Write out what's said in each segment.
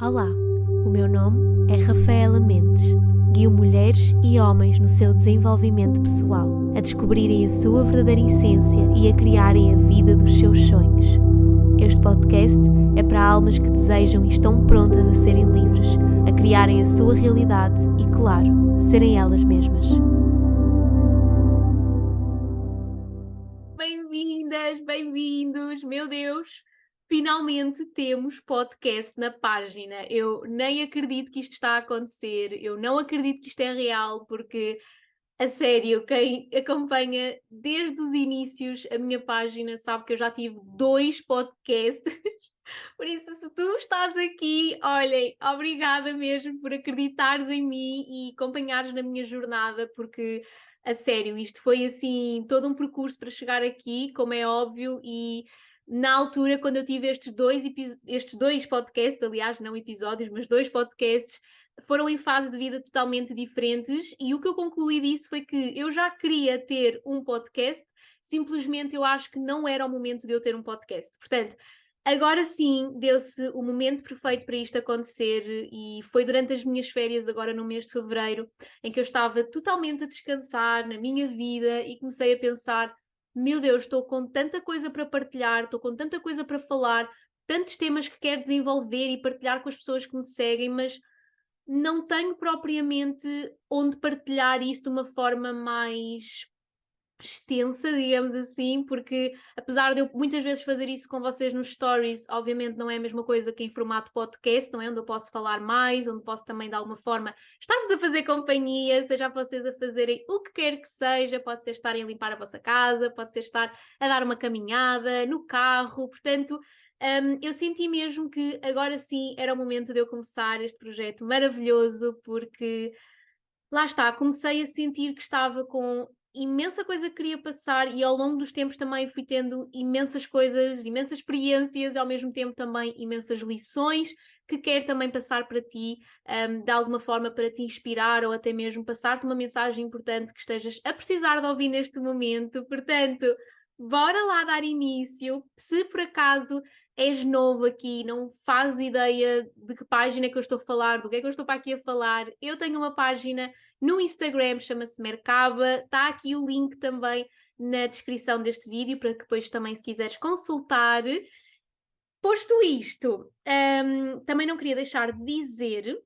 Olá, o meu nome é Rafaela Mendes. Guio mulheres e homens no seu desenvolvimento pessoal, a descobrirem a sua verdadeira essência e a criarem a vida dos seus sonhos. Este podcast é para almas que desejam e estão prontas a serem livres, a criarem a sua realidade e, claro, serem elas mesmas. Bem-vindas, bem-vindos, meu Deus! Finalmente temos podcast na página. Eu nem acredito que isto está a acontecer, eu não acredito que isto é real, porque, a sério, quem acompanha desde os inícios a minha página sabe que eu já tive 2 podcasts. Por isso, se tu estás aqui, olhem, obrigada mesmo por acreditares em mim e acompanhares na minha jornada, porque, a sério, isto foi assim todo um percurso para chegar aqui, como é óbvio, e na altura, quando eu tive estes dois podcasts, aliás, não episódios, mas 2 podcasts, foram em fases de vida totalmente diferentes, e o que eu concluí disso foi que eu já queria ter um podcast, simplesmente eu acho que não era o momento de eu ter um podcast. Portanto, agora sim, deu-se o momento perfeito para isto acontecer, e foi durante as minhas férias, agora no mês de fevereiro, em que eu estava totalmente a descansar na minha vida e comecei a pensar: meu Deus, estou com tanta coisa para partilhar, estou com tanta coisa para falar, tantos temas que quero desenvolver e partilhar com as pessoas que me seguem, mas não tenho propriamente onde partilhar isso de uma forma mais extensa, digamos assim, porque apesar de eu muitas vezes fazer isso com vocês nos stories, obviamente não é a mesma coisa que em formato podcast, não é? Onde eu posso falar mais, onde posso também de alguma forma estar-vos a fazer companhia, seja vocês a fazerem o que quer que seja, pode ser estarem a limpar a vossa casa, pode ser estar a dar uma caminhada, no carro, portanto, eu senti mesmo que agora sim era o momento de eu começar este projeto maravilhoso, porque lá está, comecei a sentir que estava com imensa coisa que queria passar, e ao longo dos tempos também fui tendo imensas coisas, imensas experiências, e ao mesmo tempo também imensas lições que quero também passar para ti, de alguma forma para te inspirar ou até mesmo passar-te uma mensagem importante que estejas a precisar de ouvir neste momento. Portanto, bora lá dar início. Se por acaso és novo aqui, não fazes ideia de que página é que eu estou a falar, do que é que eu estou para aqui a falar, eu tenho uma página no Instagram, chama-se Mercaba, está aqui o link também na descrição deste vídeo, para que depois também, se quiseres consultar. Posto isto, também não queria deixar de dizer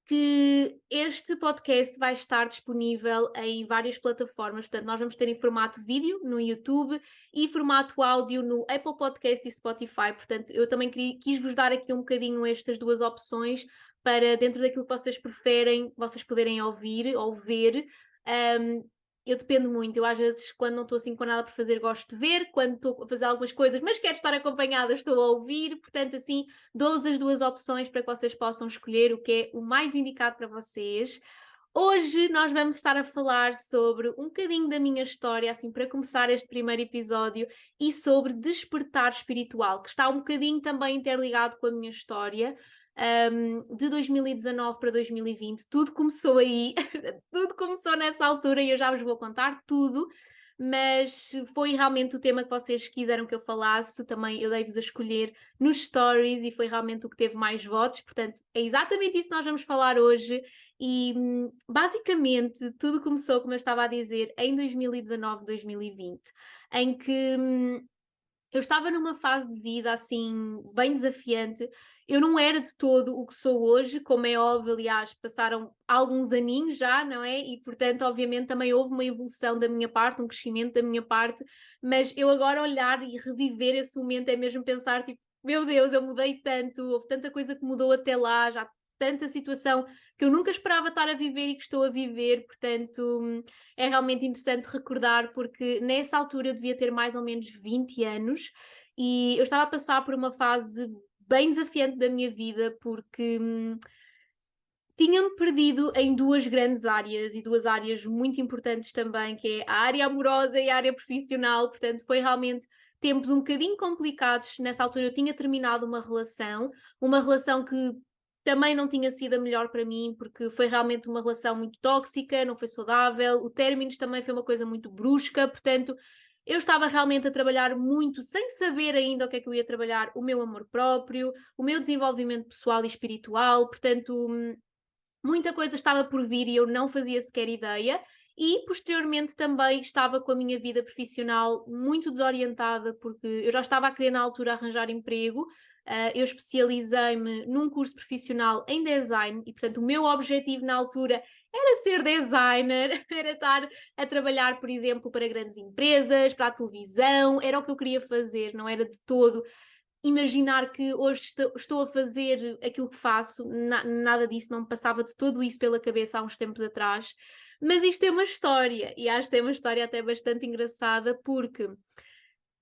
que este podcast vai estar disponível em várias plataformas. Portanto, nós vamos ter em formato vídeo no YouTube e formato áudio no Apple Podcast e Spotify. Portanto, eu também quis-vos dar aqui um bocadinho estas duas opções, para, dentro daquilo que vocês preferem, vocês poderem ouvir ou ver. Um, eu dependo muito, eu às vezes, quando não estou assim com nada por fazer, gosto de ver, quando estou a fazer algumas coisas, mas quero estar acompanhada, estou a ouvir. Portanto, assim, dou-vos as duas opções para que vocês possam escolher o que é o mais indicado para vocês. Hoje nós vamos estar a falar sobre um bocadinho da minha história, assim, para começar este primeiro episódio, e sobre despertar espiritual, que está um bocadinho também interligado com a minha história. De 2019 para 2020, tudo começou aí, tudo começou nessa altura, e eu já vos vou contar tudo. Mas foi realmente o tema que vocês quiseram que eu falasse, também eu dei-vos a escolher nos stories, e foi realmente o que teve mais votos. Portanto, é exatamente isso que nós vamos falar hoje. E basicamente tudo começou, como eu estava a dizer, em 2019, 2020, em que eu estava numa fase de vida assim bem desafiante. Eu não era de todo o que sou hoje, como é óbvio, aliás, passaram alguns aninhos já, não é? E portanto, obviamente, também houve uma evolução da minha parte, um crescimento da minha parte, mas eu agora olhar e reviver esse momento é mesmo pensar, tipo, meu Deus, eu mudei tanto, houve tanta coisa que mudou até lá, já tanta situação que eu nunca esperava estar a viver e que estou a viver. Portanto, é realmente interessante recordar, porque nessa altura eu devia ter mais ou menos 20 anos, e eu estava a passar por uma fase bem desafiante da minha vida, porque tinha-me perdido em duas grandes áreas, e duas áreas muito importantes também, que é a área amorosa e a área profissional. Portanto, foi realmente tempos um bocadinho complicados. Nessa altura eu tinha terminado uma relação que também não tinha sido a melhor para mim, porque foi realmente uma relação muito tóxica, não foi saudável, o término também foi uma coisa muito brusca. Portanto, Eu estava realmente a trabalhar muito, sem saber ainda o que é que eu ia trabalhar, o meu amor próprio, o meu desenvolvimento pessoal e espiritual, portanto, muita coisa estava por vir e eu não fazia sequer ideia. E posteriormente também estava com a minha vida profissional muito desorientada, porque eu já estava a querer na altura arranjar emprego. Eu especializei-me num curso profissional em design e, portanto, o meu objetivo na altura era ser designer, era estar a trabalhar, por exemplo, para grandes empresas, para a televisão, era o que eu queria fazer, não era de todo imaginar que hoje estou a fazer aquilo que faço, nada disso, não me passava de todo isso pela cabeça há uns tempos atrás. Mas isto é uma história, e acho que é uma história até bastante engraçada, porque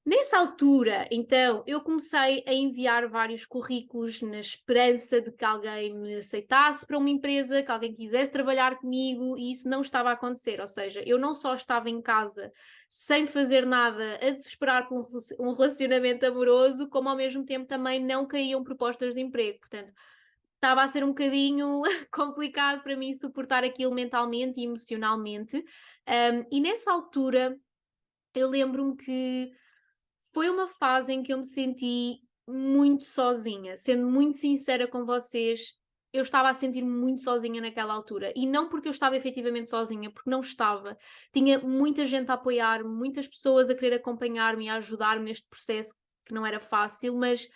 nessa altura, então, eu comecei a enviar vários currículos na esperança de que alguém me aceitasse para uma empresa, que alguém quisesse trabalhar comigo, e isso não estava a acontecer. Ou seja, eu não só estava em casa sem fazer nada, a desesperar por um relacionamento amoroso, como ao mesmo tempo também não caíam propostas de emprego. Portanto, estava a ser um bocadinho complicado para mim suportar aquilo mentalmente e emocionalmente. E nessa altura, eu lembro-me que foi uma fase em que eu me senti muito sozinha. Sendo muito sincera com vocês, eu estava a sentir-me muito sozinha naquela altura. E não porque eu estava efetivamente sozinha, porque não estava. Tinha muita gente a apoiar-me, muitas pessoas a querer acompanhar-me e a ajudar-me neste processo que não era fácil, mas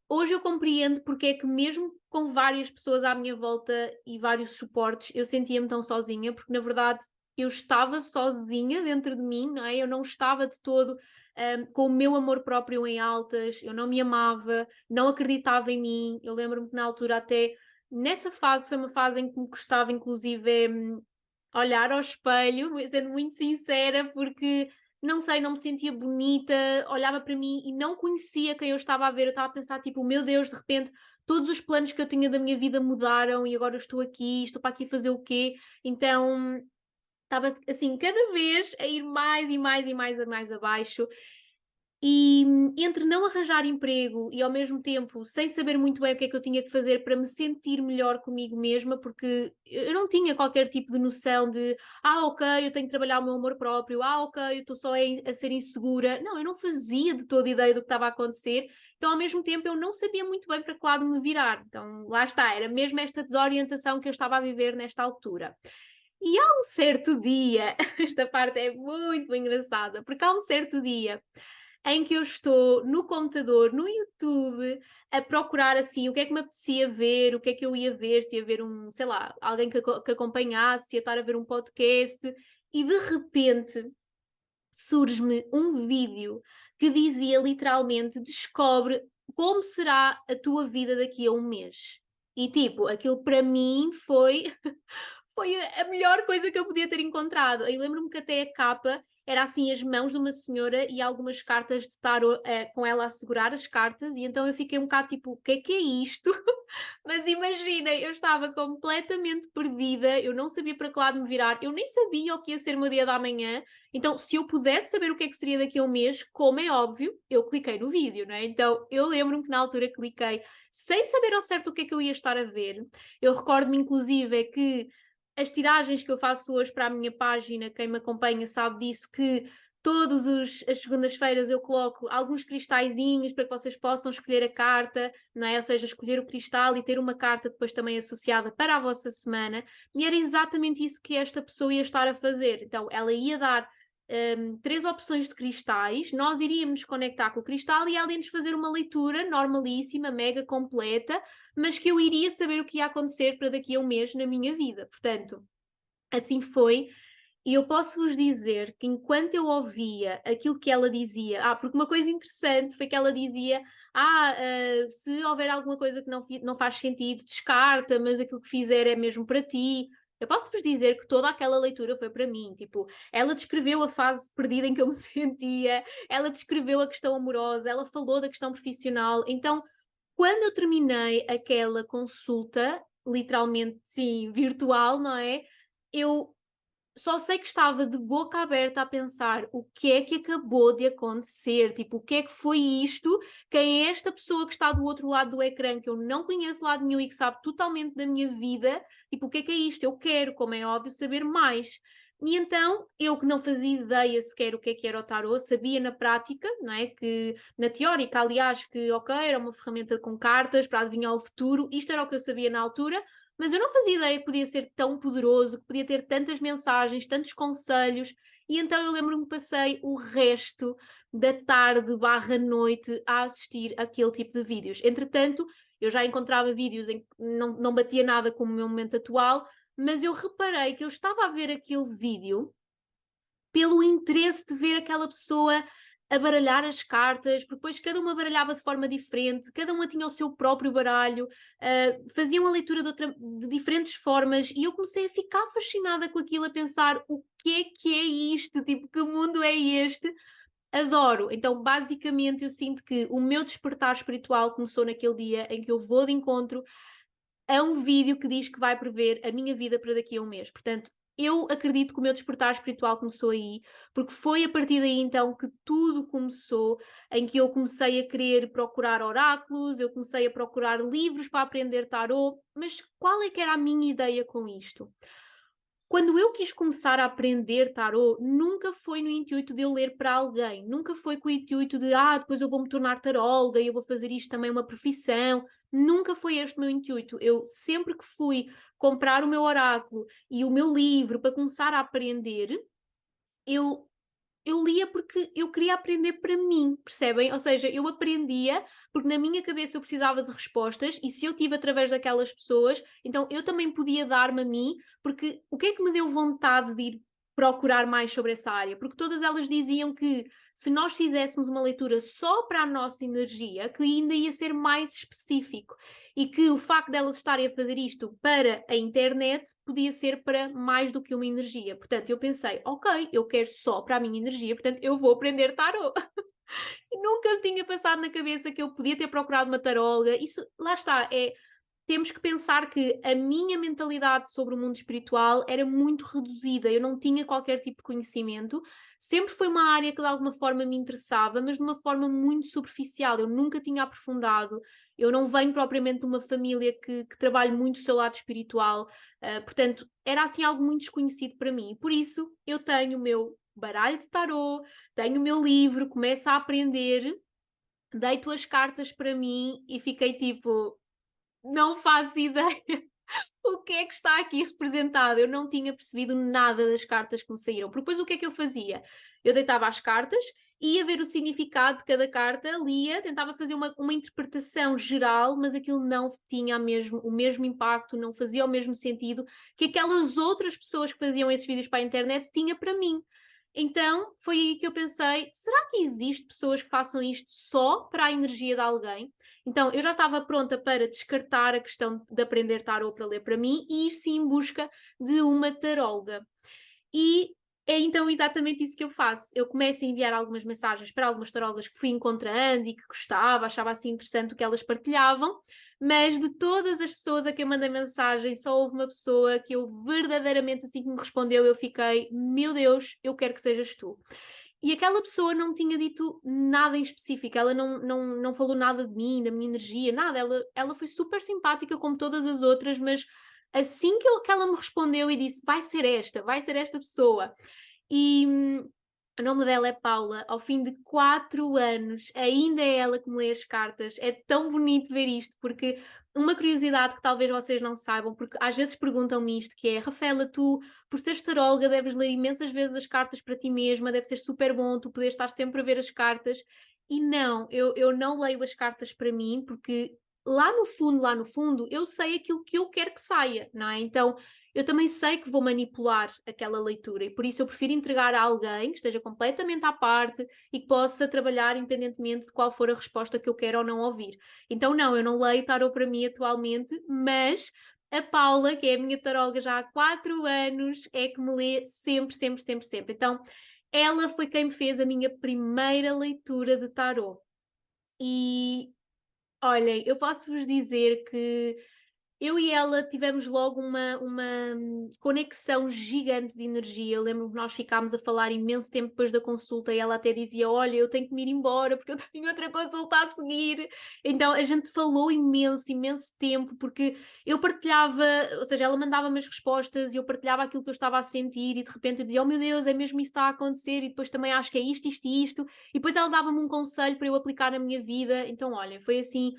hoje eu compreendo porque é que mesmo com várias pessoas à minha volta e vários suportes, eu sentia-me tão sozinha, porque na verdade eu estava sozinha dentro de mim, não é? Eu não estava de todo com o meu amor próprio em altas, eu não me amava, não acreditava em mim. Eu lembro-me que na altura até, nessa fase, foi uma fase em que me custava inclusive olhar ao espelho, sendo muito sincera, porque não sei, não me sentia bonita, olhava para mim e não conhecia quem eu estava a ver. Eu estava a pensar, tipo, meu Deus, de repente todos os planos que eu tinha da minha vida mudaram e agora eu estou aqui, estou para aqui fazer o quê? Então estava assim, cada vez a ir mais e mais e mais, a mais abaixo. E entre não arranjar emprego e ao mesmo tempo sem saber muito bem o que é que eu tinha que fazer para me sentir melhor comigo mesma, porque eu não tinha qualquer tipo de noção de ok, eu tenho que trabalhar o meu amor próprio, ok, eu estou só a ser insegura. Não, eu não fazia de toda ideia do que estava a acontecer, então ao mesmo tempo eu não sabia muito bem para que lado me virar. Então lá está, era mesmo esta desorientação que eu estava a viver nesta altura. E há um certo dia, esta parte é muito engraçada, porque há um certo dia em que eu estou no computador, no YouTube, a procurar assim o que é que me apetecia ver, o que é que eu ia ver, se ia ver um, sei lá, alguém que acompanhasse, se ia estar a ver um podcast, e de repente surge-me um vídeo que dizia literalmente: descobre como será a tua vida daqui a um mês. E tipo, aquilo para mim foi foi a melhor coisa que eu podia ter encontrado. Eu lembro-me que até a capa era assim as mãos de uma senhora e algumas cartas de tarot com ela a segurar as cartas, e então eu fiquei um bocado tipo, o que é isto? Mas imagina, eu estava completamente perdida, eu não sabia para que lado me virar, eu nem sabia o que ia ser o meu dia da manhã, então se eu pudesse saber o que é que seria daqui a um mês, como é óbvio, eu cliquei no vídeo, não é? Então eu lembro-me que na altura cliquei sem saber ao certo o que é que eu ia estar a ver. Eu recordo-me inclusive é que as tiragens que eu faço hoje para a minha página, quem me acompanha sabe disso, que todas as segundas-feiras eu coloco alguns cristalzinhos para que vocês possam escolher a carta, não é? Ou seja, escolher o cristal e ter uma carta depois também associada para a vossa semana. E era exatamente isso que esta pessoa ia estar a fazer. Então, ela ia dar três opções de cristais, nós iríamos nos conectar com o cristal e ela ia nos fazer uma leitura normalíssima, mega completa, mas que eu iria saber o que ia acontecer para daqui a um mês na minha vida. Portanto, assim foi. E eu posso vos dizer que enquanto eu ouvia aquilo que ela dizia, porque uma coisa interessante foi que ela dizia: se houver alguma coisa que não faz sentido, descarta, mas aquilo que fizer é mesmo para ti. Eu posso vos dizer que toda aquela leitura foi para mim. Tipo, ela descreveu a fase perdida em que eu me sentia, ela descreveu a questão amorosa, ela falou da questão profissional. Então, quando eu terminei aquela consulta, literalmente, sim, virtual, não é? Eu só sei que estava de boca aberta a pensar o que é que acabou de acontecer, tipo, o que é que foi isto? Quem é esta pessoa que está do outro lado do ecrã, que eu não conheço de lado nenhum e que sabe totalmente da minha vida? Tipo, o que é isto? Eu quero, como é óbvio, saber mais. E então, eu que não fazia ideia sequer o que era o tarot, sabia na prática, não é? Que na teórica, aliás, que ok, era uma ferramenta com cartas para adivinhar o futuro, isto era o que eu sabia na altura, mas eu não fazia ideia que podia ser tão poderoso, que podia ter tantas mensagens, tantos conselhos, e então eu lembro-me que passei o resto da tarde barra noite a assistir aquele tipo de vídeos. Entretanto, eu já encontrava vídeos em que não batia nada com o meu momento atual, mas eu reparei que eu estava a ver aquele vídeo pelo interesse de ver aquela pessoa a baralhar as cartas, porque depois cada uma baralhava de forma diferente, cada uma tinha o seu próprio baralho, faziam a leitura de diferentes formas, e eu comecei a ficar fascinada com aquilo, a pensar o que é isto, tipo, que mundo é este? Adoro. Então, basicamente, eu sinto que o meu despertar espiritual começou naquele dia em que eu vou de encontro a um vídeo que diz que vai prever a minha vida para daqui a um mês. Portanto, eu acredito que o meu despertar espiritual começou aí, porque foi a partir daí então que tudo começou, em que eu comecei a querer procurar oráculos, eu comecei a procurar livros para aprender tarot, mas qual é que era a minha ideia com isto? Quando eu quis começar a aprender tarot, nunca foi no intuito de eu ler para alguém, nunca foi com o intuito de, depois eu vou me tornar taróloga e eu vou fazer isto também uma profissão. Nunca foi este o meu intuito. Eu sempre que fui comprar o meu oráculo e o meu livro para começar a aprender, eu eu lia porque eu queria aprender para mim, percebem? Ou seja, eu aprendia porque na minha cabeça eu precisava de respostas e se eu tive através daquelas pessoas, então eu também podia dar-me a mim, porque o que é que me deu vontade de ir procurar mais sobre essa área? Porque todas elas diziam que se nós fizéssemos uma leitura só para a nossa energia, que ainda ia ser mais específico e que o facto delas estarem a fazer isto para a internet podia ser para mais do que uma energia. Portanto, eu pensei, ok, eu quero só para a minha energia, portanto, eu vou aprender tarot. E nunca me tinha passado na cabeça que eu podia ter procurado uma taróloga. Isso, lá está, temos que pensar que a minha mentalidade sobre o mundo espiritual era muito reduzida, eu não tinha qualquer tipo de conhecimento, sempre foi uma área que de alguma forma me interessava, mas de uma forma muito superficial, eu nunca tinha aprofundado, eu não venho propriamente de uma família que trabalhe muito o seu lado espiritual, portanto, era assim algo muito desconhecido para mim, por isso eu tenho o meu baralho de tarô, tenho o meu livro, começo a aprender, deito as cartas para mim e fiquei tipo não faço ideia o que é que está aqui representado. Eu não tinha percebido nada das cartas que me saíram. Porque depois o que é que eu fazia? Eu deitava as cartas, ia ver o significado de cada carta, lia, tentava fazer uma interpretação geral, mas aquilo não tinha o mesmo impacto, não fazia o mesmo sentido que aquelas outras pessoas que faziam esses vídeos para a internet tinha para mim. Então foi aí que eu pensei: será que existe pessoas que façam isto só para a energia de alguém? Então, eu já estava pronta para descartar a questão de aprender tarot para ler para mim e ir sim em busca de uma taróloga. E é então exatamente isso que eu faço. Eu começo a enviar algumas mensagens para algumas tarólogas que fui encontrando e que gostava, achava assim interessante o que elas partilhavam, mas de todas as pessoas a quem eu mandei mensagem, só houve uma pessoa que eu verdadeiramente, assim que me respondeu, eu fiquei, meu Deus, eu quero que sejas tu. E aquela pessoa não tinha dito nada em específico, ela não falou nada de mim, da minha energia, nada. Ela foi super simpática, como todas as outras, mas assim que ela me respondeu e disse: vai ser esta pessoa. E o nome dela é Paula. Ao fim de 4 anos, ainda é ela que me lê as cartas. É tão bonito ver isto, porque uma curiosidade que talvez vocês não saibam, porque às vezes perguntam-me isto, que é: Rafaela, tu, por seres taróloga, deves ler imensas vezes as cartas para ti mesma, deve ser super bom tu poderes estar sempre a ver as cartas. E não, eu não leio as cartas para mim, porque lá no fundo, eu sei aquilo que eu quero que saia, não é? Então, eu também sei que vou manipular aquela leitura e por isso eu prefiro entregar a alguém que esteja completamente à parte e que possa trabalhar independentemente de qual for a resposta que eu quero ou não ouvir. Então, não, eu não leio tarot para mim atualmente, mas a Paula, que é a minha taróloga já há 4 anos, é que me lê sempre, sempre, sempre, sempre. Então, ela foi quem me fez a minha primeira leitura de tarot. E olhem, eu posso vos dizer que eu e ela tivemos logo uma conexão gigante de energia. Eu lembro que nós ficámos a falar imenso tempo depois da consulta e ela até dizia: Olha, eu tenho que me ir embora porque eu tenho outra consulta a seguir. Então a gente falou imenso, imenso tempo, porque eu partilhava, ou seja, ela mandava-me as respostas e eu partilhava aquilo que eu estava a sentir e de repente eu dizia: Oh meu Deus, é mesmo isso que está a acontecer, e depois também acho que é isto, isto e isto. E depois ela dava-me um conselho para eu aplicar na minha vida. Então, olha, foi assim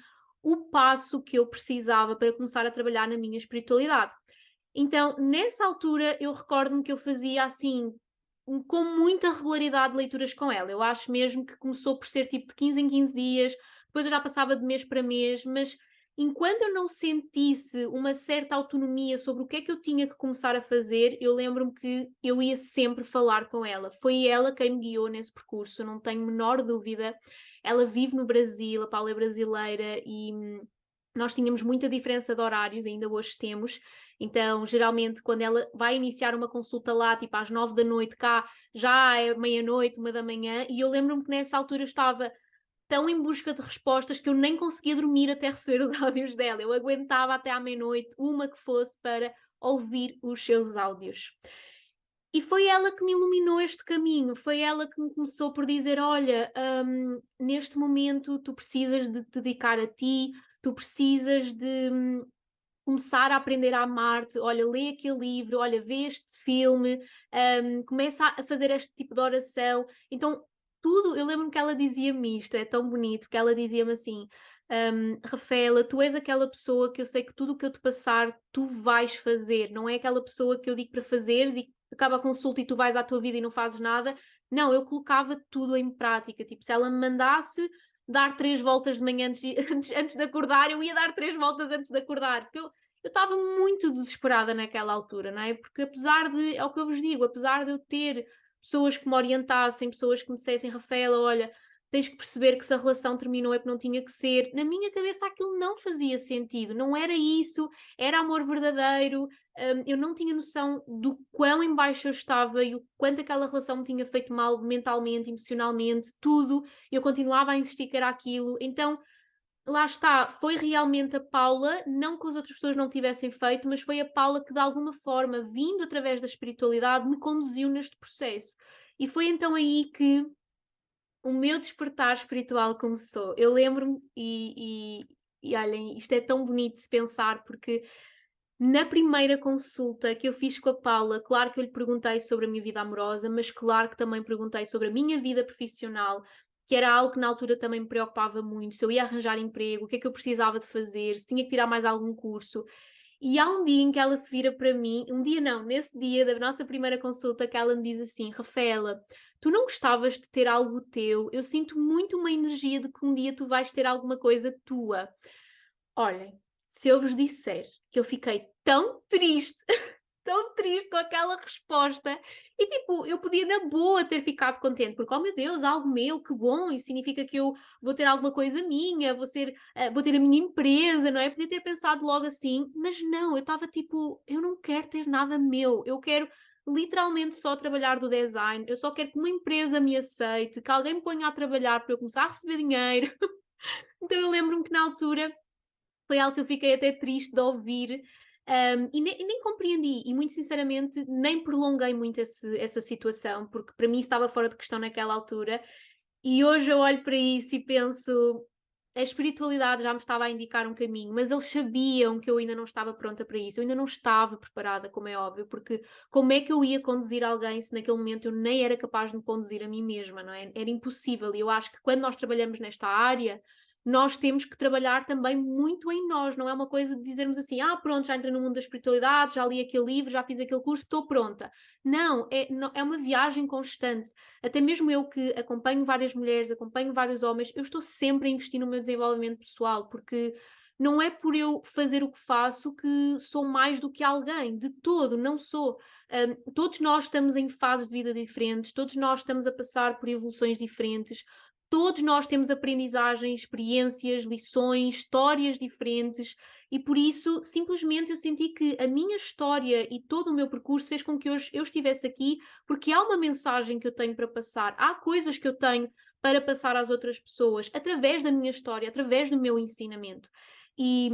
o passo que eu precisava para começar a trabalhar na minha espiritualidade. Então, nessa altura, eu recordo-me que eu fazia assim, com muita regularidade, leituras com ela. Eu acho mesmo que começou por ser tipo de 15 em 15 dias, depois eu já passava de mês para mês, mas enquanto eu não sentisse uma certa autonomia sobre o que é que eu tinha que começar a fazer, eu lembro-me que eu ia sempre falar com ela. Foi ela quem me guiou nesse percurso, não tenho a menor dúvida. Ela vive no Brasil, a Paula é brasileira e nós tínhamos muita diferença de horários, ainda hoje temos, então geralmente quando ela vai iniciar uma consulta lá, tipo às 9 da noite, cá já é meia-noite, 1 da manhã, e eu lembro-me que nessa altura eu estava tão em busca de respostas que eu nem conseguia dormir até receber os áudios dela, eu aguentava até à meia-noite, uma que fosse para ouvir os seus áudios. E foi ela que me iluminou este caminho, foi ela que me começou por dizer: Olha, neste momento tu precisas de te dedicar a ti, tu precisas de começar a aprender a amar-te. Olha, lê aquele livro, olha, vê este filme, começa a fazer este tipo de oração. Então, tudo, eu lembro-me que ela dizia-me isto, é tão bonito, porque ela dizia-me assim: Rafaela, tu és aquela pessoa que eu sei que tudo o que eu te passar, tu vais fazer, não é aquela pessoa que eu digo para fazeres e acaba a consulta e tu vais à tua vida e não fazes nada. Não, eu colocava tudo em prática. Tipo, se ela me mandasse dar 3 voltas de manhã antes de acordar, eu ia dar 3 voltas antes de acordar, porque eu estava muito desesperada naquela altura, não é? Porque apesar de, é o que eu vos digo, apesar de eu ter pessoas que me orientassem, pessoas que me dissessem: Rafaela, olha, tens que perceber que se a relação terminou é porque não tinha que ser. Na minha cabeça aquilo não fazia sentido, não era isso, era amor verdadeiro. Eu não tinha noção do quão em baixo eu estava e o quanto aquela relação me tinha feito mal mentalmente, emocionalmente, tudo. Eu continuava a insistir que era aquilo. Então, lá está, foi realmente a Paula, não que as outras pessoas não tivessem feito, mas foi a Paula que de alguma forma, vindo através da espiritualidade, me conduziu neste processo. E foi então aí que o meu despertar espiritual começou. Eu lembro-me, e olhem, isto é tão bonito de se pensar, porque na primeira consulta que eu fiz com a Paula, claro que eu lhe perguntei sobre a minha vida amorosa, mas claro que também perguntei sobre a minha vida profissional, que era algo que na altura também me preocupava muito, se eu ia arranjar emprego, o que é que eu precisava de fazer, se tinha que tirar mais algum curso. E há um dia em que ela se vira para mim, um dia não, nesse dia da nossa primeira consulta, que ela me diz assim: Rafaela, tu não gostavas de ter algo teu? Eu sinto muito uma energia de que um dia tu vais ter alguma coisa tua. Olhem, se eu vos disser que eu fiquei tão triste, tão triste com aquela resposta, e tipo, eu podia na boa ter ficado contente, porque, oh meu Deus, algo meu, que bom, isso significa que eu vou ter alguma coisa minha, vou ter a minha empresa, não é? Podia ter pensado logo assim, mas não, eu estava tipo, eu não quero ter nada meu, eu quero literalmente só trabalhar do design, eu só quero que uma empresa me aceite, que alguém me ponha a trabalhar para eu começar a receber dinheiro. Então eu lembro-me que na altura foi algo que eu fiquei até triste de ouvir, e nem compreendi, e muito sinceramente nem prolonguei muito essa situação, porque para mim estava fora de questão naquela altura, e hoje eu olho para isso e penso, a espiritualidade já me estava a indicar um caminho, mas eles sabiam que eu ainda não estava pronta para isso, eu ainda não estava preparada, como é óbvio, porque como é que eu ia conduzir alguém se naquele momento eu nem era capaz de me conduzir a mim mesma, não é? Era impossível, e eu acho que quando nós trabalhamos nesta área, nós temos que trabalhar também muito em nós, não é uma coisa de dizermos assim: ah, pronto, já entrei no mundo da espiritualidade, já li aquele livro, já fiz aquele curso, estou pronta. Não, é uma viagem constante. Até mesmo eu que acompanho várias mulheres, acompanho vários homens, eu estou sempre a investir no meu desenvolvimento pessoal, porque não é por eu fazer o que faço que sou mais do que alguém, de todo, não sou. Todos nós estamos em fases de vida diferentes, todos nós estamos a passar por evoluções diferentes, todos nós temos aprendizagem, experiências, lições, histórias diferentes, e por isso simplesmente eu senti que a minha história e todo o meu percurso fez com que hoje eu estivesse aqui, porque há uma mensagem que eu tenho para passar, há coisas que eu tenho para passar às outras pessoas, através da minha história, através do meu ensinamento. E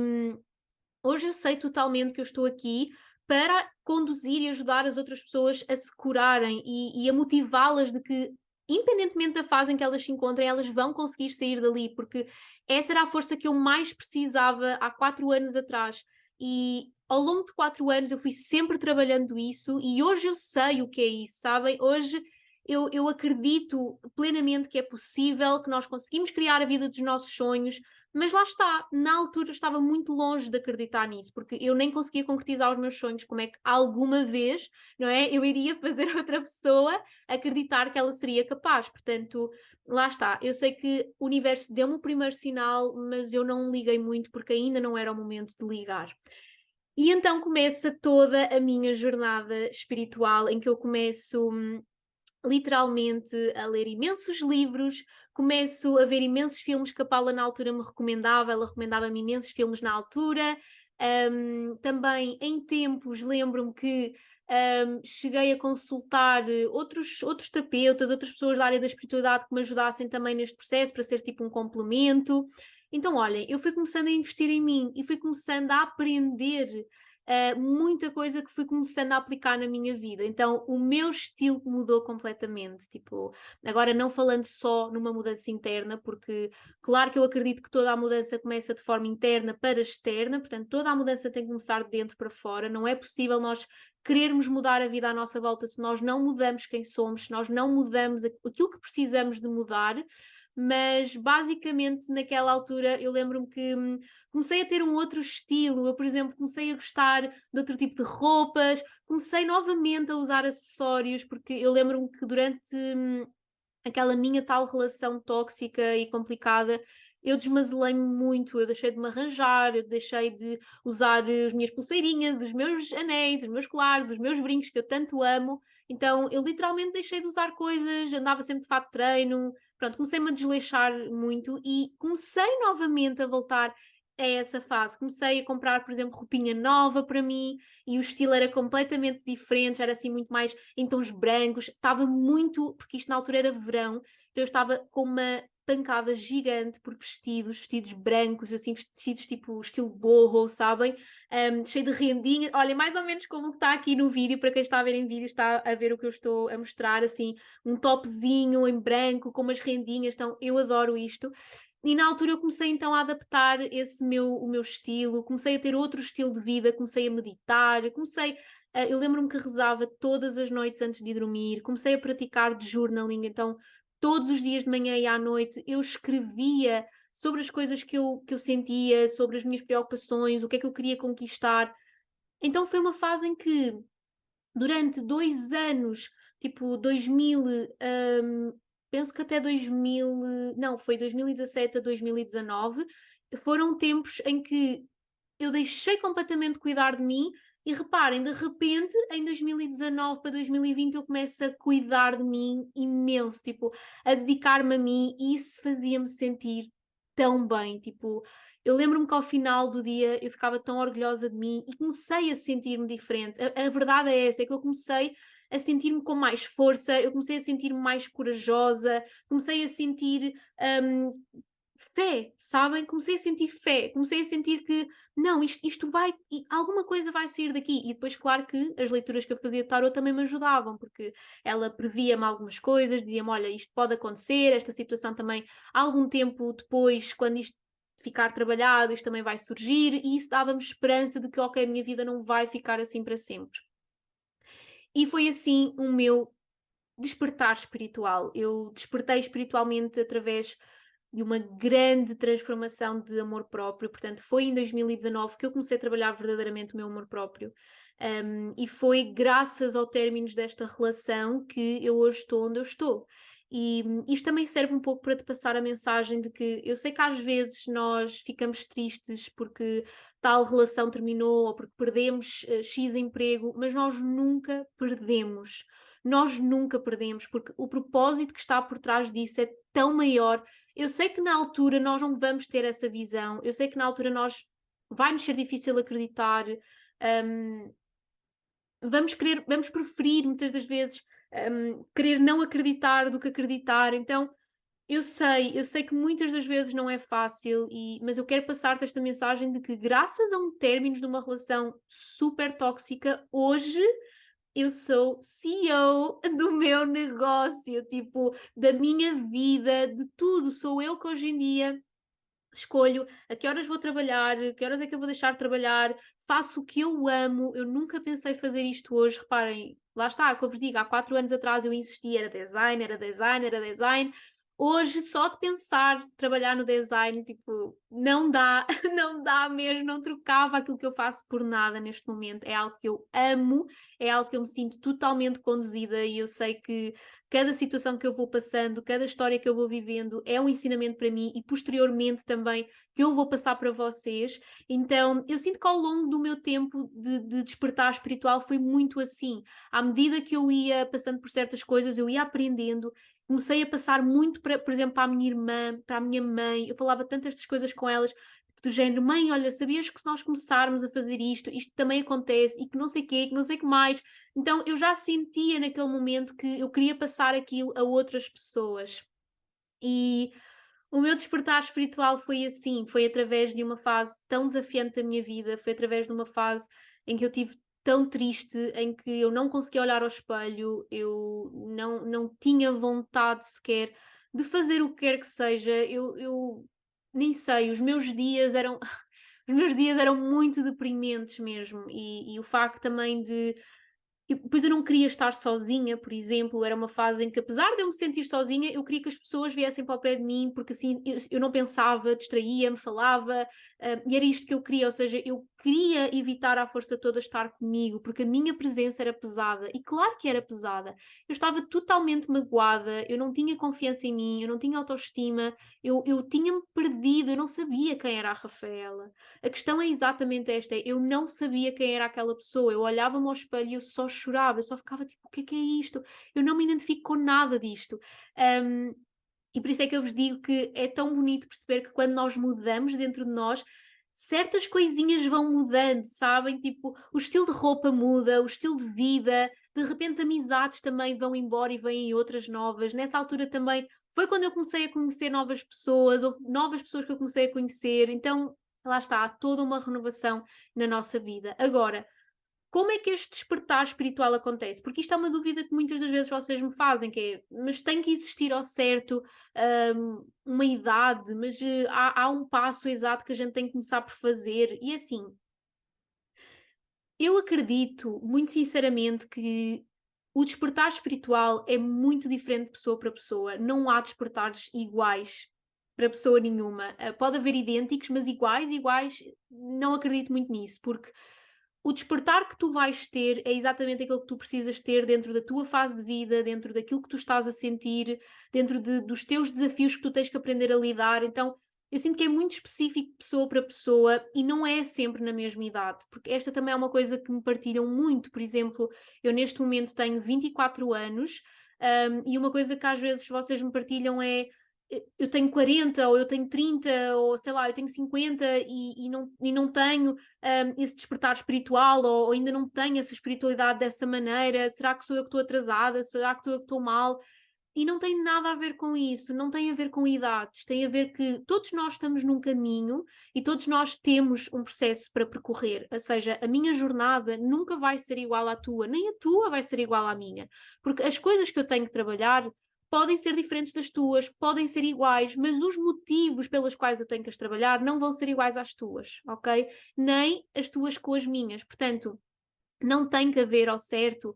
Hoje eu sei totalmente que eu estou aqui para conduzir e ajudar as outras pessoas a se curarem e a motivá-las de que, independentemente da fase em que elas se encontrem, elas vão conseguir sair dali, porque essa era a força que eu mais precisava há 4 anos atrás. E ao longo de 4 anos eu fui sempre trabalhando isso e hoje eu sei o que é isso, sabem? Hoje eu acredito plenamente que é possível, que nós conseguimos criar a vida dos nossos sonhos, mas lá está, na altura eu estava muito longe de acreditar nisso, porque eu nem conseguia concretizar os meus sonhos. Como é que alguma vez, não é? Eu iria fazer outra pessoa acreditar que ela seria capaz. Portanto, lá está. Eu sei que o universo deu-me o primeiro sinal, mas eu não liguei muito porque ainda não era o momento de ligar. E então começa toda a minha jornada espiritual, em que eu começo literalmente a ler imensos livros, começo a ver imensos filmes que a Paula na altura me recomendava, ela recomendava-me imensos filmes na altura. Também em tempos lembro-me que cheguei a consultar outros terapeutas, outras pessoas da área da espiritualidade que me ajudassem também neste processo para ser tipo um complemento. Então, olhem, eu fui começando a investir em mim e fui começando a aprender muita coisa que fui começando a aplicar na minha vida. Então, o meu estilo mudou completamente. Tipo, agora não falando só numa mudança interna, porque claro que eu acredito que toda a mudança começa de forma interna para externa, portanto, toda a mudança tem que começar de dentro para fora. Não é possível nós querermos mudar a vida à nossa volta se nós não mudamos quem somos, se nós não mudamos aquilo que precisamos de mudar. Mas basicamente naquela altura eu lembro-me que comecei a ter um outro estilo. Eu, por exemplo, comecei a gostar de outro tipo de roupas, comecei novamente a usar acessórios, porque eu lembro-me que durante aquela minha tal relação tóxica e complicada, eu desmazelei-me muito, eu deixei de me arranjar, eu deixei de usar as minhas pulseirinhas, os meus anéis, os meus colares, os meus brincos que eu tanto amo. Então eu literalmente deixei de usar coisas, andava sempre de fato de treino, pronto, comecei-me a desleixar muito e comecei novamente a voltar a essa fase. Comecei a comprar, por exemplo, roupinha nova para mim e o estilo era completamente diferente, era assim muito mais em tons brancos, estava muito, porque isto na altura era verão, então eu estava com uma pancada gigante por vestidos brancos, assim, vestidos tipo estilo boho, sabem? Cheio de rendinha, olha, mais ou menos como o que está aqui no vídeo, para quem está a ver em vídeo, está a ver o que eu estou a mostrar, assim, um topzinho em branco, com umas rendinhas, então eu adoro isto. E na altura eu comecei então a adaptar o meu estilo, comecei a ter outro estilo de vida, comecei a meditar, eu lembro-me que rezava todas as noites antes de dormir, comecei a praticar de journaling, então todos os dias de manhã e à noite eu escrevia sobre as coisas que eu sentia, sobre as minhas preocupações, o que é que eu queria conquistar. Então foi uma fase em que durante 2 anos, tipo 2000, penso que até 2000, não, foi 2017 a 2019, foram tempos em que eu deixei completamente de cuidar de mim e reparem, de repente, em 2019 para 2020 eu começo a cuidar de mim imenso, tipo, a dedicar-me a mim e isso fazia-me sentir tão bem, tipo, eu lembro-me que ao final do dia eu ficava tão orgulhosa de mim e comecei a sentir-me diferente. A verdade é essa, é que eu comecei a sentir-me com mais força, eu comecei a sentir-me mais corajosa, comecei a sentir hum, fé, sabem? Comecei a sentir fé, comecei a sentir que não, isto vai, alguma coisa vai sair daqui. E depois, claro que as leituras que eu fazia de tarot também me ajudavam, porque ela previa-me algumas coisas, dizia-me: olha, isto pode acontecer, esta situação também, algum tempo depois, quando isto ficar trabalhado, isto também vai surgir, e isso dava-me esperança de que, ok, a minha vida não vai ficar assim para sempre. E foi assim o meu despertar espiritual. Eu despertei espiritualmente através de uma grande transformação de amor próprio. Portanto, foi em 2019 que eu comecei a trabalhar verdadeiramente o meu amor próprio. E foi graças ao término desta relação que eu hoje estou onde eu estou. E isto também serve um pouco para te passar a mensagem de que eu sei que às vezes nós ficamos tristes porque tal relação terminou ou porque perdemos X emprego, mas nós nunca perdemos. Nós nunca perdemos, porque o propósito que está por trás disso é tão maior. Eu sei que na altura nós não vamos ter essa visão, eu sei que na altura vai-nos ser difícil acreditar, hum, vamos preferir muitas das vezes querer não acreditar do que acreditar. Então eu sei que muitas das vezes não é fácil, mas eu quero passar-te esta mensagem de que, graças a um término de uma relação super tóxica, hoje eu sou CEO do meu negócio, tipo, da minha vida, de tudo. Sou eu que hoje em dia escolho a que horas vou trabalhar, que horas é que eu vou deixar de trabalhar, faço o que eu amo. Eu nunca pensei fazer isto hoje. Reparem, lá está, como vos digo, há 4 anos atrás eu insisti, era design, era design, era design. Hoje, só de pensar trabalhar no design, tipo, não dá, não dá mesmo, não trocava aquilo que eu faço por nada neste momento. É algo que eu amo, é algo que eu me sinto totalmente conduzida e eu sei que cada situação que eu vou passando, cada história que eu vou vivendo é um ensinamento para mim e posteriormente também que eu vou passar para vocês. Então, eu sinto que ao longo do meu tempo de despertar espiritual foi muito assim. À medida que eu ia passando por certas coisas, eu ia aprendendo. Comecei a passar muito, por exemplo, para a minha irmã, para a minha mãe. Eu falava tantas estas coisas com elas, do género, mãe, olha, sabias que se nós começarmos a fazer isto, isto também acontece, e que não sei o quê, que não sei o que mais. Então eu já sentia naquele momento que eu queria passar aquilo a outras pessoas. E o meu despertar espiritual foi assim, foi através de uma fase tão desafiante da minha vida, foi através de uma fase em que eu tive tão triste, em que eu não conseguia olhar ao espelho, eu não tinha vontade sequer de fazer o que quer que seja, eu nem sei, os meus dias eram os meus dias eram muito deprimentes mesmo, e o facto também de e depois eu não queria estar sozinha, por exemplo, era uma fase em que, apesar de eu me sentir sozinha, eu queria que as pessoas viessem para o pé de mim, porque assim eu não pensava, distraía-me, falava, e era isto que eu queria, ou seja, eu queria evitar à força toda estar comigo, porque a minha presença era pesada, e claro que era pesada. Eu estava totalmente magoada, eu não tinha confiança em mim, eu não tinha autoestima, eu tinha-me perdido, eu não sabia quem era a Rafaela. A questão é exatamente esta: eu não sabia quem era aquela pessoa, eu olhava-me ao espelho e eu só chorava, eu só ficava tipo: "O que é isto? Eu não me identifico com nada disto". Hum, e por isso é que eu vos digo que é tão bonito perceber que quando nós mudamos dentro de nós, certas coisinhas vão mudando, sabem? Tipo, o estilo de roupa muda, o estilo de vida, de repente amizades também vão embora e vêm outras novas. Nessa altura também foi quando eu comecei a conhecer novas pessoas, houve novas pessoas que eu comecei a conhecer, então lá está, há toda uma renovação na nossa vida. Agora, como é que este despertar espiritual acontece? Porque isto é uma dúvida que muitas das vezes vocês me fazem, que é, mas tem que existir ao certo, uma idade, mas há um passo exato que a gente tem que começar por fazer. E assim, eu acredito, muito sinceramente, que o despertar espiritual é muito diferente de pessoa para pessoa. Não há despertares iguais para pessoa nenhuma. Pode haver idênticos, mas iguais, iguais, não acredito muito nisso, porque o despertar que tu vais ter é exatamente aquilo que tu precisas ter dentro da tua fase de vida, dentro daquilo que tu estás a sentir, dentro dos teus desafios que tu tens que aprender a lidar. Então, eu sinto que é muito específico de pessoa para pessoa e não é sempre na mesma idade, porque esta também é uma coisa que me partilham muito. Por exemplo, eu neste momento tenho 24 anos, e uma coisa que às vezes vocês me partilham é eu tenho 40 ou eu tenho 30 ou sei lá, eu tenho 50 e não tenho esse despertar espiritual ou ainda não tenho essa espiritualidade dessa maneira, será que sou eu que estou atrasada, será que sou eu que estou mal? E não tem nada a ver com isso, não tem a ver com idades, tem a ver que todos nós estamos num caminho e todos nós temos um processo para percorrer, ou seja, a minha jornada nunca vai ser igual à tua, nem a tua vai ser igual à minha, porque as coisas que eu tenho que trabalhar podem ser diferentes das tuas, podem ser iguais, mas os motivos pelos quais eu tenho que as trabalhar não vão ser iguais às tuas, ok? Nem as tuas com as minhas. Portanto, não tem que haver ao certo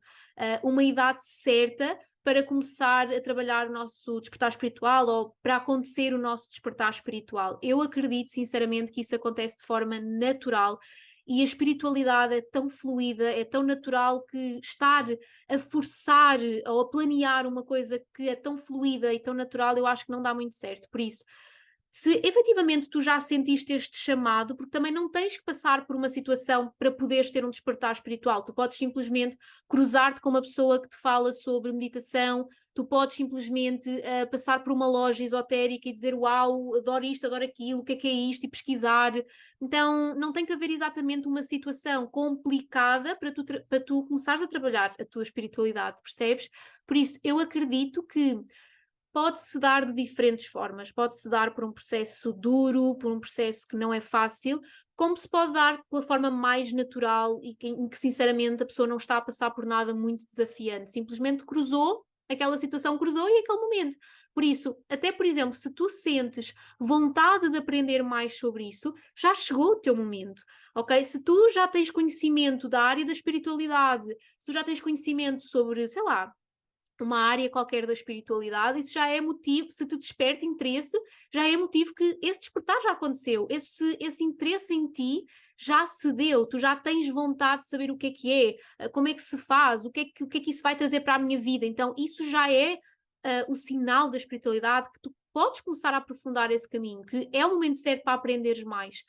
uma idade certa para começar a trabalhar o nosso despertar espiritual ou para acontecer o nosso despertar espiritual. Eu acredito sinceramente que isso acontece de forma natural e a espiritualidade é tão fluida, é tão natural que estar a forçar ou a planear uma coisa que é tão fluida e tão natural, eu acho que não dá muito certo. Por isso, se efetivamente tu já sentiste este chamado, porque também não tens que passar por uma situação para poderes ter um despertar espiritual, tu podes simplesmente cruzar-te com uma pessoa que te fala sobre meditação, tu podes simplesmente passar por uma loja esotérica e dizer uau, adoro isto, adoro aquilo, o que é isto, e pesquisar. Então não tem que haver exatamente uma situação complicada para tu começares a trabalhar a tua espiritualidade, percebes? Por isso, eu acredito que pode-se dar de diferentes formas. Pode-se dar por um processo duro, por um processo que não é fácil, como se pode dar pela forma mais natural e em que sinceramente a pessoa não está a passar por nada muito desafiante. Simplesmente cruzou, aquela situação cruzou e aquele momento. Por isso, até por exemplo, se tu sentes vontade de aprender mais sobre isso, já chegou o teu momento, ok? Se tu já tens conhecimento da área da espiritualidade, se tu já tens conhecimento sobre, sei lá, uma área qualquer da espiritualidade, isso já é motivo, se te desperta interesse, já é motivo que esse despertar já aconteceu, esse interesse em ti já se deu, tu já tens vontade de saber o que é, como é que se faz, o que é que isso vai trazer para a minha vida, então isso já é o sinal da espiritualidade que tu podes começar a aprofundar esse caminho, que é o momento certo para aprenderes mais.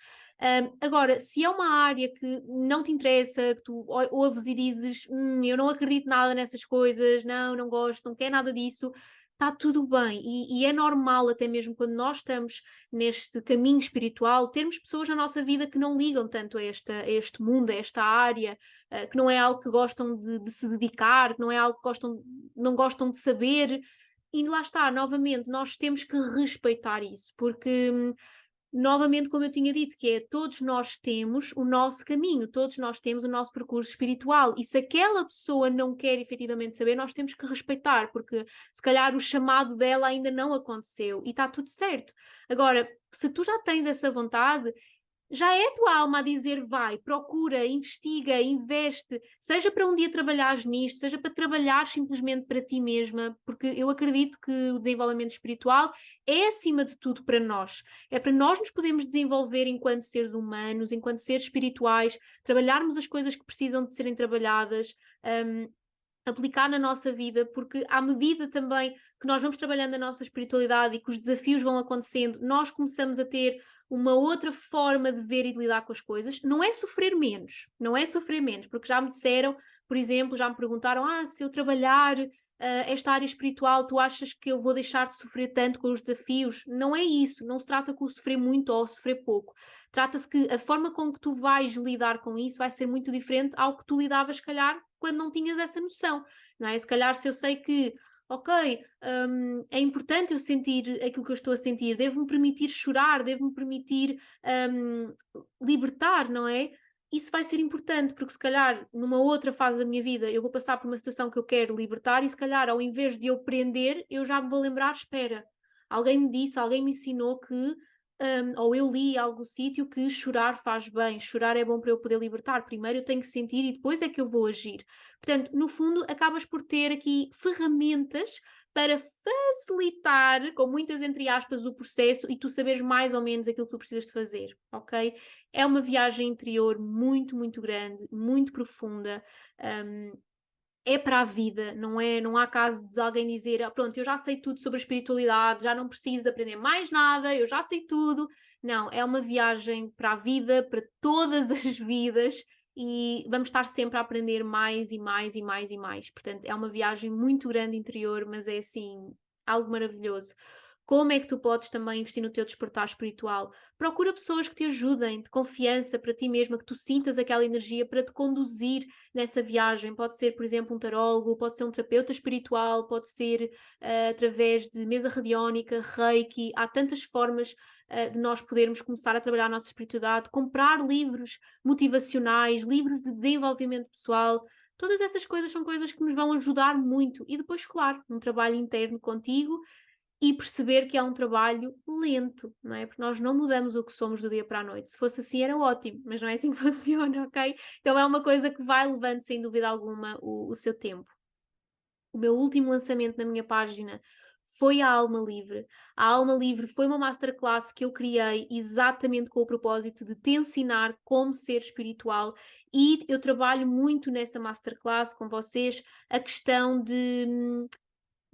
Agora, se é uma área que não te interessa, que tu ouves e dizes eu não acredito nada nessas coisas, não gosto, não quero nada disso, está tudo bem. E é normal, até mesmo quando nós estamos neste caminho espiritual, termos pessoas na nossa vida que não ligam tanto a este mundo, a esta área, que não é algo que gostam de se dedicar, que não é algo que não gostam de saber. E lá está, novamente, nós temos que respeitar isso, porque novamente, como eu tinha dito, que é todos nós temos o nosso caminho, todos nós temos o nosso percurso espiritual, e se aquela pessoa não quer efetivamente saber, nós temos que respeitar, porque se calhar o chamado dela ainda não aconteceu e está tudo certo. Agora, se tu já tens essa vontade, já é a tua alma a dizer vai, procura, investiga, investe, seja para um dia trabalhares nisto, seja para trabalhar simplesmente para ti mesma, porque eu acredito que o desenvolvimento espiritual é acima de tudo para nós. É para nós nos podermos desenvolver enquanto seres humanos, enquanto seres espirituais, trabalharmos as coisas que precisam de serem trabalhadas, aplicar na nossa vida, porque à medida também que nós vamos trabalhando a nossa espiritualidade e que os desafios vão acontecendo, nós começamos a ter uma outra forma de ver e de lidar com as coisas. Não é sofrer menos, não é sofrer menos, porque já me disseram, por exemplo, já me perguntaram, se eu trabalhar esta área espiritual, tu achas que eu vou deixar de sofrer tanto com os desafios? Não é isso, não se trata com o sofrer muito ou sofrer pouco. Trata-se que a forma com que tu vais lidar com isso vai ser muito diferente ao que tu lidavas, se calhar, quando não tinhas essa noção, não é? Se calhar se eu sei que, ok, é importante eu sentir aquilo que eu estou a sentir, devo-me permitir chorar, devo-me permitir libertar, não é? Isso vai ser importante, porque se calhar numa outra fase da minha vida eu vou passar por uma situação que eu quero libertar e se calhar ao invés de eu prender, eu já me vou lembrar, espera, alguém me disse, alguém me ensinou que ou eu li algo sítio que chorar faz bem, chorar é bom para eu poder libertar. Primeiro eu tenho que sentir e depois é que eu vou agir. Portanto, no fundo, acabas por ter aqui ferramentas para facilitar, com muitas entre aspas, o processo e tu saberes mais ou menos aquilo que tu precisas de fazer, ok? É uma viagem interior muito, muito grande, muito profunda. Um, é para a vida, não há caso de alguém dizer, pronto, eu já sei tudo sobre a espiritualidade, já não preciso de aprender mais nada, eu já sei tudo. Não, é uma viagem para a vida, para todas as vidas, e vamos estar sempre a aprender mais e mais e mais e mais. Portanto, é uma viagem muito grande interior, mas é assim, algo maravilhoso. Como é que tu podes também investir no teu despertar espiritual? Procura pessoas que te ajudem, de confiança para ti mesma, que tu sintas aquela energia para te conduzir nessa viagem. Pode ser, por exemplo, um tarólogo, pode ser um terapeuta espiritual, pode ser através de mesa radiónica, reiki. Há tantas formas de nós podermos começar a trabalhar a nossa espiritualidade, comprar livros motivacionais, livros de desenvolvimento pessoal. Todas essas coisas são coisas que nos vão ajudar muito. E depois, claro, um trabalho interno contigo e perceber que é um trabalho lento, não é? Porque nós não mudamos o que somos do dia para a noite. Se fosse assim era ótimo, mas não é assim que funciona, ok? Então é uma coisa que vai levando, sem dúvida alguma, o seu tempo. O meu último lançamento na minha página foi a Alma Livre. A Alma Livre foi uma masterclass que eu criei exatamente com o propósito de te ensinar como ser espiritual e eu trabalho muito nessa masterclass com vocês a questão de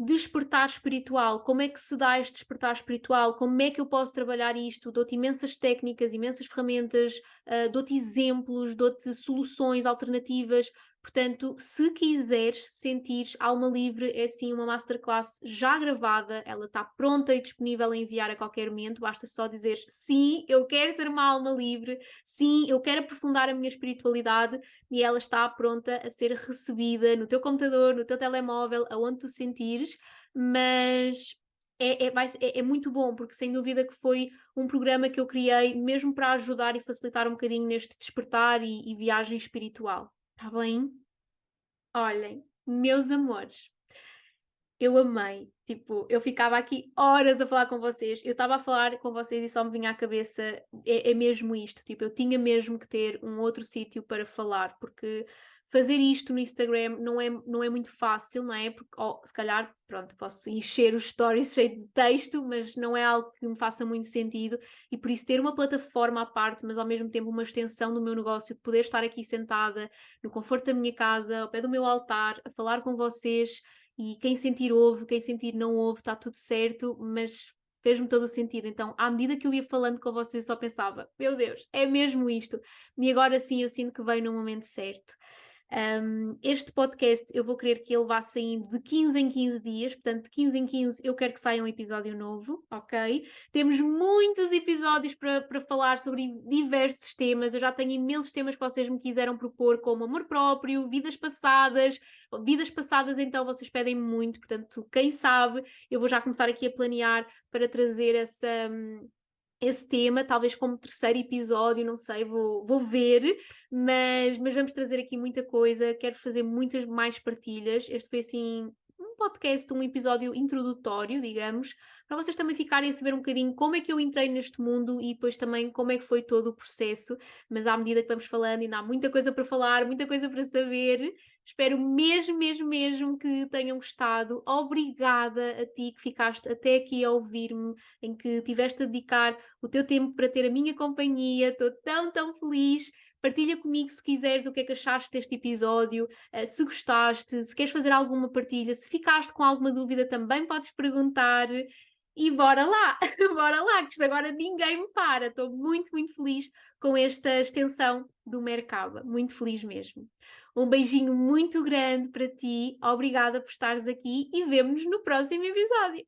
despertar espiritual, como é que se dá este despertar espiritual, como é que eu posso trabalhar isto, dou-te imensas técnicas, imensas ferramentas, dou-te exemplos, dou-te soluções alternativas, portanto, se quiseres, sentires Alma Livre, é sim uma masterclass já gravada, ela está pronta e disponível a enviar a qualquer momento, basta só dizer sim, eu quero ser uma alma livre, sim, eu quero aprofundar a minha espiritualidade, e ela está pronta a ser recebida no teu computador, no teu telemóvel, aonde tu sentires, mas é muito bom, porque sem dúvida que foi um programa que eu criei mesmo para ajudar e facilitar um bocadinho neste despertar e viagem espiritual. Está bem? Olhem, meus amores, eu amei. Tipo, eu ficava aqui horas a falar com vocês. Eu estava a falar com vocês e só me vinha à cabeça, é mesmo isto. Tipo, eu tinha mesmo que ter um outro sítio para falar, porque fazer isto no Instagram não é muito fácil, não é? Porque, se calhar, pronto, posso encher os stories cheio de texto, mas não é algo que me faça muito sentido. E por isso, ter uma plataforma à parte, mas ao mesmo tempo uma extensão do meu negócio, de poder estar aqui sentada no conforto da minha casa, ao pé do meu altar, a falar com vocês e quem sentir ouve, quem sentir não ouve, está tudo certo, mas fez-me todo o sentido. Então, à medida que eu ia falando com vocês, eu só pensava, meu Deus, é mesmo isto. E agora sim eu sinto que veio no momento certo. Este podcast eu vou querer que ele vá saindo de 15 em 15 dias, portanto, de 15 em 15 eu quero que saia um episódio novo, ok? Temos muitos episódios para falar sobre diversos temas, eu já tenho imensos temas que vocês me quiseram propor, como amor próprio, vidas passadas então vocês pedem muito, portanto, quem sabe, eu vou já começar aqui a planear para trazer esse tema, talvez como terceiro episódio, não sei, vou ver, mas vamos trazer aqui muita coisa, quero fazer muitas mais partilhas. Este foi assim um podcast, um episódio introdutório, digamos, para vocês também ficarem a saber um bocadinho como é que eu entrei neste mundo e depois também como é que foi todo o processo, mas à medida que vamos falando ainda há muita coisa para falar, muita coisa para saber. Espero mesmo, mesmo, mesmo que tenham gostado. Obrigada a ti que ficaste até aqui a ouvir-me, em que tiveste a dedicar o teu tempo para ter a minha companhia. Estou tão, tão feliz. Partilha comigo se quiseres o que é que achaste deste episódio, se gostaste, se queres fazer alguma partilha, se ficaste com alguma dúvida também podes perguntar. E bora lá, bora lá, que isto agora ninguém me para. Estou muito, muito feliz com esta extensão do Mercaba, muito feliz mesmo. Um beijinho muito grande para ti, obrigada por estares aqui e vemo-nos no próximo episódio.